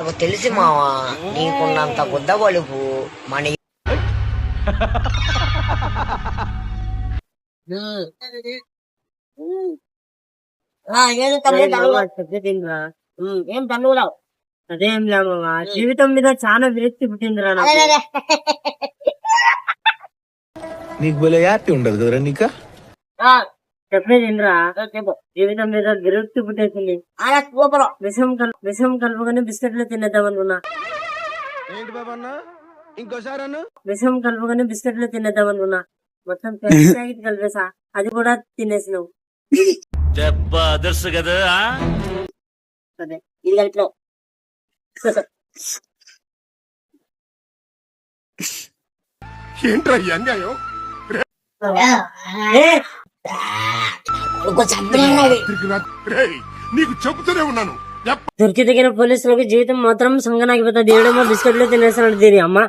నాకు తెలిసి మావా నీకున్నంత బుద్ధ బలుపు మన ఏదో ఏం తమ్మురావు అదేం లేమా జీవితం మీద చాలా విరక్తి పుట్టిందిరా నాకు. నీకు భలే హ్యాపీ ఉండదు కదరా నీకా చెప్పేది ఏంద్రా చెప్పు. జీవితం మీద విరక్తి పుట్టేసింది. విషం కలుపుకొని బిస్కెట్లు తినేద్దాం అనుకున్నా. ఏంటి బాబన్న ఇంకోసారి అన్న విషం కలుపుకొని బిస్కెట్లు తినేద్దాం అనుకున్నా. మొత్తం ప్యాకెట్ కలిపేసా, అది కూడా తినేసినావు. అదర్స్ కదా అదే ఇది కలిపినావు. ఏంట్రా ఈ అన్యాయం నీకు చెబుతూనే ఉన్నాను దొరికి తగిన పోలీసులకు జీవితం మాత్రం సంగనాగిపోతా. దేవుడేమో బిస్కెట్లు తినేసాడు దీని అమ్మ.